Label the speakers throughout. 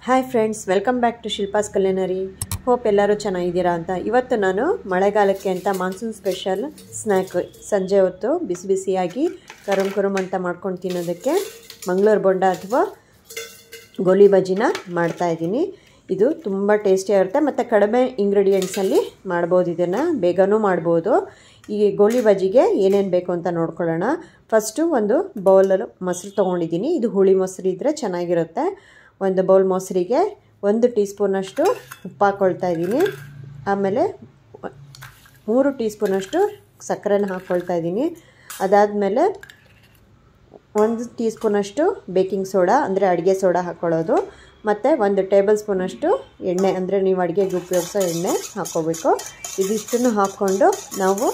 Speaker 1: Hi friends, welcome back to Shilpa's ಕಲ್ಯಾಣರಿ. Hope ಎಲ್ಲರೂ ಚೆನ್ನಾಗಿದ್ದೀರಾ ಅಂತ. ಇವತ್ತು ನಾನು ಮಳೆಗಾಲಕ್ಕೆ ಅಂತ ಮಾನ್ಸೂನ್ ಸ್ಪೆಷಲ್ ಸ್ನ್ಯಾಕ್ ಸಂಜೆ ಹೊತ್ತು ಬಿಸಿ ಬಿಸಿಯಾಗಿ ಕರುಮ್ ಅಂತ ಮಾಡ್ಕೊಂಡು ತಿನ್ನೋದಕ್ಕೆ ಮಂಗಳೂರು ಬೋಂಡ ಅಥವಾ ಗೋಲಿ ಬಜ್ಜಿನ ಮಾಡ್ತಾಯಿದ್ದೀನಿ. ಇದು ತುಂಬ ಟೇಸ್ಟಿಯಾಗಿರುತ್ತೆ ಮತ್ತು ಕಡಿಮೆ ಇಂಗ್ರೀಡಿಯೆಂಟ್ಸಲ್ಲಿ ಮಾಡ್ಬೋದು. ಇದನ್ನು ಬೇಗನೂ ಮಾಡ್ಬೋದು. ಈ ಗೋಲಿ ಬಜ್ಜಿಗೆ ಏನೇನು ಬೇಕು ಅಂತ ನೋಡ್ಕೊಳ್ಳೋಣ. ಫಸ್ಟು ಒಂದು ಬೌಲಲ್ಲಿ ಮೊಸರು ತೊಗೊಂಡಿದ್ದೀನಿ. ಇದು ಹುಳಿ ಮೊಸರು ಇದ್ದರೆ ಚೆನ್ನಾಗಿರುತ್ತೆ. ಒಂದು ಬೌಲ್ ಮೊಸರಿಗೆ 1 ಟೀ ಸ್ಪೂನಷ್ಟು ಉಪ್ಪು ಹಾಕ್ಕೊಳ್ತಾ ಇದ್ದೀನಿ. ಆಮೇಲೆ 3 ಟೀ ಸ್ಪೂನಷ್ಟು ಸಕ್ಕರೆನ ಹಾಕ್ಕೊಳ್ತಾ ಇದ್ದೀನಿ. ಅದಾದಮೇಲೆ 1 ಟೀ ಸ್ಪೂನಷ್ಟು ಬೇಕಿಂಗ್ ಸೋಡಾ ಅಂದರೆ ಅಡುಗೆ ಸೋಡಾ ಹಾಕ್ಕೊಳ್ಳೋದು. ಮತ್ತು 1 ಟೇಬಲ್ ಸ್ಪೂನಷ್ಟು ಎಣ್ಣೆ ಅಂದರೆ ನೀವು ಅಡುಗೆಗೆ ಉಪಯೋಗಿಸೋ ಎಣ್ಣೆ ಹಾಕ್ಕೋಬೇಕು. ಇದಿಷ್ಟನ್ನು ಹಾಕ್ಕೊಂಡು ನಾವು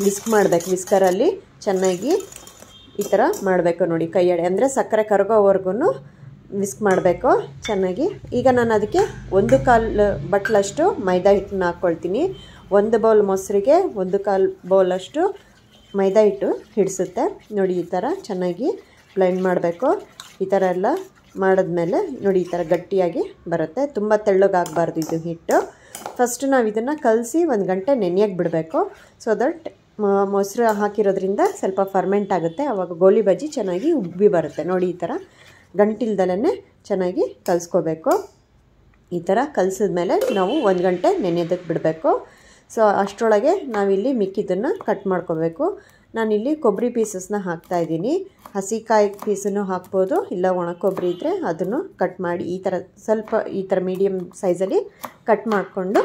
Speaker 1: ವಿಸ್ಕ್ ಮಾಡಬೇಕು. ವಿಸ್ಕರಲ್ಲಿ ಚೆನ್ನಾಗಿ ಈ ಥರ ಮಾಡಬೇಕು ನೋಡಿ, ಕೈಯಡೆ ಅಂದರೆ ಸಕ್ಕರೆ ಕರಗೋವರೆಗೂ ವಿಸ್ಕ್ ಮಾಡಬೇಕು ಚೆನ್ನಾಗಿ. ಈಗ ನಾನು ಅದಕ್ಕೆ 1/4 ಬಟ್ಲಷ್ಟು ಮೈದಾ ಹಿಟ್ಟನ್ನ ಹಾಕ್ಕೊಳ್ತೀನಿ. 1 ಬೌಲ್ ಮೊಸರಿಗೆ 1/4 ಬೌಲಷ್ಟು ಮೈದಾ ಹಿಟ್ಟು ಹಿಡಿಸುತ್ತೆ ನೋಡಿ. ಈ ಥರ ಚೆನ್ನಾಗಿ ಬ್ಲೆಂಡ್ ಮಾಡಬೇಕು. ಈ ಥರ ಎಲ್ಲ ಮಾಡಿದ್ಮೇಲೆ ನೋಡಿ ಈ ಥರ ಗಟ್ಟಿಯಾಗಿ ಬರುತ್ತೆ. ತುಂಬ ತೆಳ್ಳಗಾಗಬಾರ್ದು ಇದು ಹಿಟ್ಟು. ಫಸ್ಟು ನಾವು ಇದನ್ನು ಕಲಸಿ 1 ಗಂಟೆ ನೆನೆಯಕ್ಕೆ ಬಿಡಬೇಕು. ಸೊ ದಟ್ ಮೊಸರು ಹಾಕಿರೋದ್ರಿಂದ ಸ್ವಲ್ಪ ಫರ್ಮೆಂಟ್ ಆಗುತ್ತೆ. ಆವಾಗ ಗೋಲಿ ಬಜ್ಜಿ ಚೆನ್ನಾಗಿ ಉಬ್ಬಿ ಬರುತ್ತೆ ನೋಡಿ. ಈ ಥರ ಗಂಟಿಲ್ದಲೇ ಚೆನ್ನಾಗಿ ಕಲಿಸ್ಕೋಬೇಕು. ಈ ಥರ ಕಲಿಸಿದ್ಮೇಲೆ ನಾವು 1 ಗಂಟೆ ನೆನೆಯೋದಕ್ಕೆ ಬಿಡಬೇಕು. ಸೊ ಅಷ್ಟರೊಳಗೆ ನಾವಿಲ್ಲಿ ಮಿಕ್ಕಿದ್ದನ್ನು ಕಟ್ ಮಾಡ್ಕೋಬೇಕು. ನಾನಿಲ್ಲಿ ಕೊಬ್ಬರಿ ಪೀಸಸ್ನ ಹಾಕ್ತಾಯಿದ್ದೀನಿ. ಹಸಿಕಾಯಿ ಪೀಸನ್ನು ಹಾಕ್ಬೋದು, ಇಲ್ಲ ಒಣ ಕೊಬ್ಬರಿ ಇದ್ದರೆ ಅದನ್ನು ಕಟ್ ಮಾಡಿ ಈ ಥರ ಸ್ವಲ್ಪ ಈ ಥರ ಮೀಡಿಯಮ್ ಸೈಜಲ್ಲಿ ಕಟ್ ಮಾಡಿಕೊಂಡು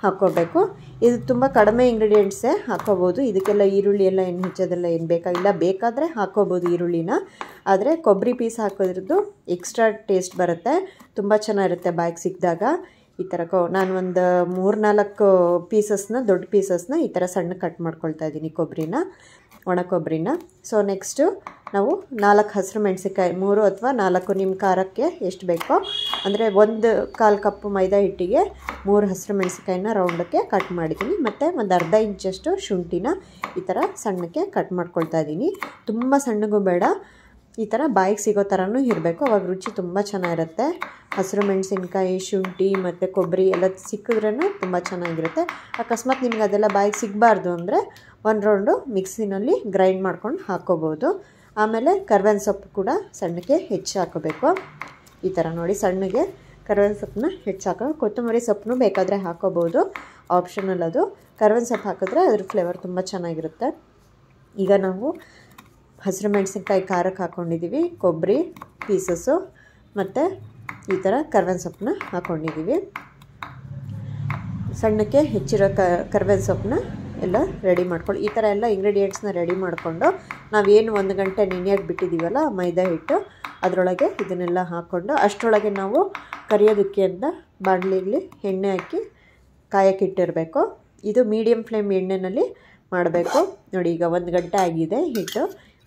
Speaker 1: ಹಾಕ್ಕೋಬೇಕು. ಇದು ತುಂಬ ಕಡಿಮೆ ಇಂಗ್ರೀಡಿಯೆಂಟ್ಸೇ ಹಾಕ್ಕೋಬೋದು. ಇದಕ್ಕೆಲ್ಲ ಈರುಳ್ಳಿ ಎಲ್ಲ ಏನು ಹೆಚ್ಚೋದೆಲ್ಲ ಏನು ಬೇಕಾಗಿಲ್ಲ. ಬೇಕಾದರೆ ಹಾಕ್ಕೋಬೋದು ಈರುಳ್ಳಿನ. ಆದರೆ ಕೊಬ್ಬರಿ ಪೀಸ್ ಹಾಕೋದ್ರದ್ದು ಎಕ್ಸ್ಟ್ರಾ ಟೇಸ್ಟ್ ಬರುತ್ತೆ, ತುಂಬ ಚೆನ್ನಾಗಿರುತ್ತೆ ಬಾಯಿಗೆ ಸಿಕ್ಕಿದಾಗ. ಈ ಥರ ನಾನು ಒಂದು 3-4 ಪೀಸಸ್ನ ದೊಡ್ಡ ಪೀಸಸ್ನ ಈ ಥರ ಸಣ್ಣ ಕಟ್ ಮಾಡ್ಕೊಳ್ತಾ ಇದ್ದೀನಿ ಕೊಬ್ಬರಿನ, ಒಣ ಕೊಬ್ಬರಿನ. ಸೊ ನೆಕ್ಸ್ಟು ನಾವು 4 ಹಸಿರು ಮೆಣಸಿನ್ಕಾಯಿ, 3 ಅಥವಾ 4 ನಿಮ್ಮ ಖಾರಕ್ಕೆ ಎಷ್ಟು ಬೇಕೋ ಅಂದರೆ 1/4 ಕಪ್ ಮೈದಾ ಹಿಟ್ಟಿಗೆ 3 ಹಸಿರು ಮೆಣಸಿನ್ಕಾಯಿನ ರೌಂಡಕ್ಕೆ ಕಟ್ ಮಾಡಿದ್ದೀನಿ. ಮತ್ತು ಒಂದು ಅರ್ಧ ಇಂಚಷ್ಟು ಶುಂಠಿನ ಈ ಥರ ಸಣ್ಣಕ್ಕೆ ಕಟ್ ಮಾಡ್ಕೊಳ್ತಾ ಇದ್ದೀನಿ. ತುಂಬ ಸಣ್ಣಗೂ ಬೇಡ, ಈ ಥರ ಬಾಯಿಗೆ ಸಿಗೋ ಥರನೂ ಇರಬೇಕು. ಅವಾಗ ರುಚಿ ತುಂಬ ಚೆನ್ನಾಗಿರುತ್ತೆ. ಹಸಿರು ಮೆಣಸಿನ್ಕಾಯಿ, ಶುಂಠಿ ಮತ್ತು ಕೊಬ್ಬರಿ ಎಲ್ಲ ಸಿಕ್ಕಿದ್ರೇ ತುಂಬ ಚೆನ್ನಾಗಿರುತ್ತೆ. ಅಕಸ್ಮಾತ್ ನಿಮ್ಗೆ ಅದೆಲ್ಲ ಬಾಯಿಗೆ ಸಿಗಬಾರ್ದು ಅಂದರೆ 1 ರೌಂಡು ಮಿಕ್ಸಿನಲ್ಲಿ ಗ್ರೈಂಡ್ ಮಾಡ್ಕೊಂಡು ಹಾಕ್ಕೋಬೋದು. ಆಮೇಲೆ ಕರ್ಬೇವಿನ ಸೊಪ್ಪು ಕೂಡ ಸಣ್ಣಕ್ಕೆ ಹೆಚ್ಚು ಹಾಕೋಬೇಕು. ಈ ಥರ ನೋಡಿ ಸಣ್ಣಗೆ ಕರ್ಬೇವಿನ ಸೊಪ್ಪನ್ನ ಹೆಚ್ಚು ಹಾಕೋ. ಕೊತ್ತಂಬರಿ ಸೊಪ್ಪನ್ನು ಬೇಕಾದರೆ ಹಾಕೋಬೋದು, ಆಪ್ಷನಲ್ ಅದು. ಕರ್ಬೇವಿನ ಸೊಪ್ಪು ಹಾಕಿದ್ರೆ ಅದ್ರ ಫ್ಲೇವರ್ ತುಂಬ ಚೆನ್ನಾಗಿರುತ್ತೆ. ಈಗ ನಾವು ಹಸಿರು ಮೆಣಸಿನ್ಕಾಯಿ ಖಾರಕ್ಕೆ ಹಾಕ್ಕೊಂಡಿದ್ದೀವಿ, ಕೊಬ್ಬರಿ ಪೀಸಸ್ಸು ಮತ್ತು ಈ ಥರ ಕರ್ಬೇವಿನ ಸೊಪ್ಪನ್ನ ಹಾಕ್ಕೊಂಡಿದ್ದೀವಿ. ಸಣ್ಣಕ್ಕೆ ಹೆಚ್ಚಿರೋ ಕರ್ಬೇವಿನ ಸೊಪ್ಪನ್ನ ಎಲ್ಲ ರೆಡಿ ಮಾಡ್ಕೊಳ್ಳಿ. ಈ ಥರ ಎಲ್ಲ ಇಂಗ್ರೀಡಿಯೆಂಟ್ಸ್ನ ರೆಡಿ ಮಾಡಿಕೊಂಡು ನಾವೇನು 1 ಗಂಟೆ ನೆನೆಯೋಕ್ಕೆ ಬಿಟ್ಟಿದ್ದೀವಲ್ಲ ಮೈದಾ ಹಿಟ್ಟು, ಅದರೊಳಗೆ ಇದನ್ನೆಲ್ಲ ಹಾಕ್ಕೊಂಡು ಅಷ್ಟರೊಳಗೆ ನಾವು ಕರಿಯೋದಕ್ಕೆ ಅಂತ ಬಾಣಲಿಯಲ್ಲಿ ಎಣ್ಣೆ ಹಾಕಿ ಕಾಯಕ್ಕೆ ಇಟ್ಟಿರಬೇಕು. ಇದು ಮೀಡಿಯಮ್ ಫ್ಲೇಮ್ ಎಣ್ಣೆಯಲ್ಲಿ ಮಾಡಬೇಕು ನೋಡಿ. ಈಗ 1 ಗಂಟೆ ಆಗಿದೆ ಹಿಟ್ಟು.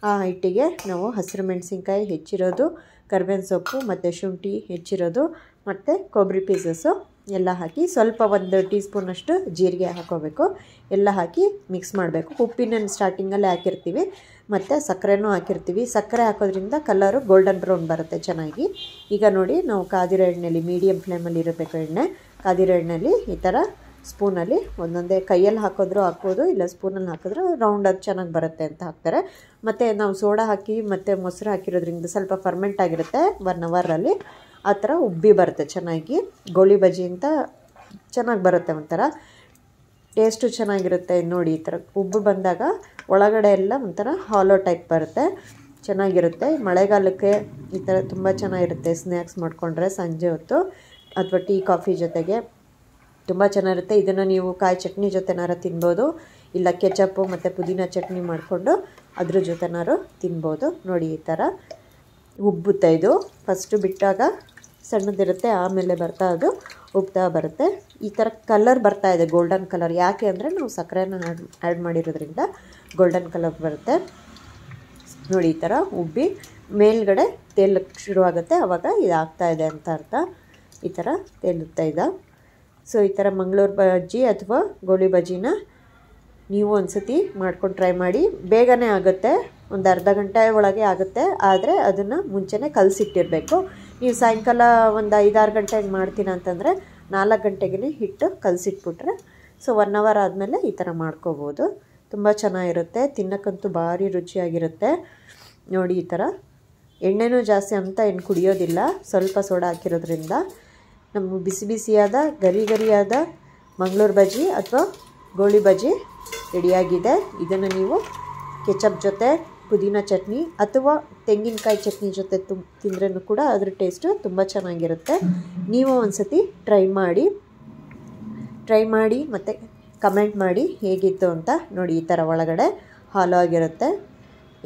Speaker 1: ಆ ಹಿಟ್ಟಿಗೆ ನಾವು ಹಸಿರು ಮೆಣಸಿನ್ಕಾಯಿ ಹೆಚ್ಚಿರೋದು, ಕರ್ಬೇವಿನ ಸೊಪ್ಪು ಮತ್ತು ಶುಂಠಿ ಹೆಚ್ಚಿರೋದು ಮತ್ತು ಕೊಬ್ಬರಿ ಪೀಸಸ್ಸು ಎಲ್ಲ ಹಾಕಿ ಸ್ವಲ್ಪ 1 ಟೀ ಸ್ಪೂನಷ್ಟು ಜೀರಿಗೆ ಹಾಕೋಬೇಕು. ಎಲ್ಲ ಹಾಕಿ ಮಿಕ್ಸ್ ಮಾಡಬೇಕು. ಉಪ್ಪಿನ ಸ್ಟಾರ್ಟಿಂಗಲ್ಲೇ ಹಾಕಿರ್ತೀವಿ ಮತ್ತು ಸಕ್ಕರೆನೂ ಹಾಕಿರ್ತೀವಿ. ಸಕ್ಕರೆ ಹಾಕೋದ್ರಿಂದ ಕಲರು ಗೋಲ್ಡನ್ ಬ್ರೌನ್ ಬರುತ್ತೆ ಚೆನ್ನಾಗಿ. ಈಗ ನೋಡಿ ನಾವು ಕಾದಿರೋ ಎಣ್ಣೆಯಲ್ಲಿ ಮೀಡಿಯಮ್ ಫ್ಲೇಮಲ್ಲಿ ಇರಬೇಕು ಎಣ್ಣೆ. ಕಾದಿರೋ ಎಣ್ಣೆಯಲ್ಲಿ ಈ ಥರ ಸ್ಪೂನಲ್ಲಿ ಒಂದೊಂದೇ ಕೈಯಲ್ಲಿ ಹಾಕಿದ್ರೂ ಹಾಕ್ಬೋದು, ಇಲ್ಲ ಸ್ಪೂನಲ್ಲಿ ಹಾಕಿದ್ರೆ ರೌಂಡ್ ಅದು ಚೆನ್ನಾಗಿ ಬರುತ್ತೆ ಅಂತ ಹಾಕ್ತಾರೆ. ಮತ್ತು ನಾವು ಸೋಡಾ ಹಾಕಿ ಮತ್ತು ಮೊಸರು ಹಾಕಿರೋದ್ರಿಂದ ಸ್ವಲ್ಪ ಫರ್ಮೆಂಟ್ ಆಗಿರುತ್ತೆ. 1 ಅವರಲ್ಲಿ ಆ ಥರ ಉಬ್ಬಿ ಬರುತ್ತೆ ಚೆನ್ನಾಗಿ. ಗೋಲಿ ಬಜ್ಜಿ ಅಂತ ಚೆನ್ನಾಗಿ ಬರುತ್ತೆ, ಒಂಥರ ಟೇಸ್ಟು ಚೆನ್ನಾಗಿರುತ್ತೆ ನೋಡಿ. ಈ ಥರ ಉಬ್ಬು ಬಂದಾಗ ಒಳಗಡೆ ಎಲ್ಲ ಒಂಥರ ಹಾಲೋ ಟೈಪ್ ಬರುತ್ತೆ, ಚೆನ್ನಾಗಿರುತ್ತೆ. ಮಳೆಗಾಲಕ್ಕೆ ಈ ಥರ ತುಂಬ ಚೆನ್ನಾಗಿರುತ್ತೆ. ಸ್ನ್ಯಾಕ್ಸ್ ಮಾಡಿಕೊಂಡ್ರೆ ಸಂಜೆ ಹೊತ್ತು ಅಥವಾ ಟೀ ಕಾಫಿ ಜೊತೆಗೆ ತುಂಬ ಚೆನ್ನಾಗಿರುತ್ತೆ. ಇದನ್ನು ನೀವು ಕಾಯಿ ಚಟ್ನಿ ಜೊತೆನಾರು ತಿನ್ಬೋದು, ಇಲ್ಲ ಕೆಚಪ್ಪು ಮತ್ತು ಪುದೀನ ಚಟ್ನಿ ಮಾಡಿಕೊಂಡು ಅದ್ರ ಜೊತೆನಾರು ತಿನ್ಬೋದು ನೋಡಿ. ಈ ಥರ ಉಬ್ಬುತ್ತೆ ಇದು. ಫಸ್ಟು ಬಿಟ್ಟಾಗ ಸಣ್ಣದಿರುತ್ತೆ, ಆಮೇಲೆ ಬರ್ತಾ ಅದು ಉಬ್ತಾ ಬರುತ್ತೆ. ಈ ಥರ ಕಲರ್ ಬರ್ತಾ ಇದೆ, ಗೋಲ್ಡನ್ ಕಲರ್. ಯಾಕೆ ಅಂದರೆ ನಾವು ಸಕ್ಕರೆನ ಆ್ಯಡ್ ಮಾಡಿರೋದ್ರಿಂದ ಗೋಲ್ಡನ್ ಕಲರ್ ಬರುತ್ತೆ ನೋಡಿ. ಈ ಥರ ಉಬ್ಬಿ ಮೇಲ್ಗಡೆ ತೇಲಕ್ಕೆ ಶುರುವಾಗುತ್ತೆ, ಆವಾಗ ಇದಾಗ್ತಾಯಿದೆ ಅಂತ ಅರ್ಥ. ಈ ಥರ ತೇಲುತ್ತಾ ಇದೆ. ಸೊ ಈ ಥರ ಮಂಗಳೂರು ಬಜ್ಜಿ ಅಥವಾ ಗೋಲಿ ಬಜ್ಜಿನ ನೀವು ಒಂದು ಸತಿ ಮಾಡ್ಕೊಂಡು ಟ್ರೈ ಮಾಡಿ. ಬೇಗನೆ ಆಗುತ್ತೆ, ಒಂದು ಅರ್ಧ ಗಂಟೆ ಒಳಗೆ ಆಗುತ್ತೆ. ಆದರೆ ಅದನ್ನು ಮುಂಚೆನೇ ಕಲಸಿಟ್ಟಿರಬೇಕು. ನೀವು ಸಾಯಂಕಾಲ ಒಂದು 5-6 ಗಂಟೆಗೆ ಮಾಡ್ತೀನಿ ಅಂತಂದರೆ 4 ಗಂಟೆಗೆ ಹಿಟ್ಟು ಕಲಸಿಟ್ಬಿಟ್ರೆ ಸೊ 1 ಅವರ್ ಆದಮೇಲೆ ಈ ಥರ ಮಾಡ್ಕೋಬೋದು. ತುಂಬ ಚೆನ್ನಾಗಿರುತ್ತೆ, ತಿನ್ನೋಕ್ಕಂತೂ ಭಾರಿ ರುಚಿಯಾಗಿರುತ್ತೆ. ನೋಡಿ ಈ ಥರ ಎಣ್ಣೆನೂ ಜಾಸ್ತಿ ಅಂತ ಏನು ಕುಡಿಯೋದಿಲ್ಲ, ಸ್ವಲ್ಪ ಸೋಡಾ ಹಾಕಿರೋದ್ರಿಂದ. ನಮ್ಮ ಬಿಸಿ ಬಿಸಿಯಾದ ಗರಿಯಾದ ಮಂಗಳೂರು ಬಜ್ಜಿ ಅಥವಾ ಗೋಳಿ ಬಜ್ಜಿ ರೆಡಿಯಾಗಿದೆ. ಇದನ್ನು ನೀವು ಕೆಚಪ್ ಜೊತೆ, ಪುದೀನ ಚಟ್ನಿ ಅಥವಾ ತೆಂಗಿನಕಾಯಿ ಚಟ್ನಿ ಜೊತೆ ತಿಂದ್ರೂ ಕೂಡ ಅದ್ರ ಟೇಸ್ಟು ತುಂಬ ಚೆನ್ನಾಗಿರುತ್ತೆ. ನೀವು ಒಂದು ಸತಿ ಟ್ರೈ ಮಾಡಿ ಮತ್ತು ಕಮೆಂಟ್ ಮಾಡಿ ಹೇಗಿತ್ತು ಅಂತ. ನೋಡಿ ಈ ಥರ ಒಳಗಡೆ ಹಾಲು ಆಗಿರುತ್ತೆ,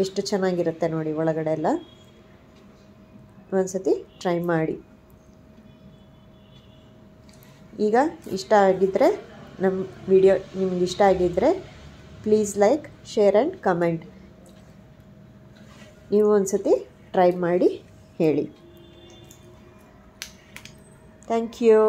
Speaker 1: ಎಷ್ಟು ಚೆನ್ನಾಗಿರುತ್ತೆ ನೋಡಿ ಒಳಗಡೆ ಎಲ್ಲ. ಒಂದು ಸತಿ ಟ್ರೈ ಮಾಡಿ. ಈಗ ಇಷ್ಟ ಆಗಿದ್ದರೆ ನಮ್ಮ ವಿಡಿಯೋ ನಿಮ್ಗೆ ಇಷ್ಟ ಆಗಿದ್ದರೆ please like, share and comment. ನೀವು ಒಂದು ಸತಿ ಟ್ರೈ ಮಾಡಿ ಹೇಳಿ. Thank you.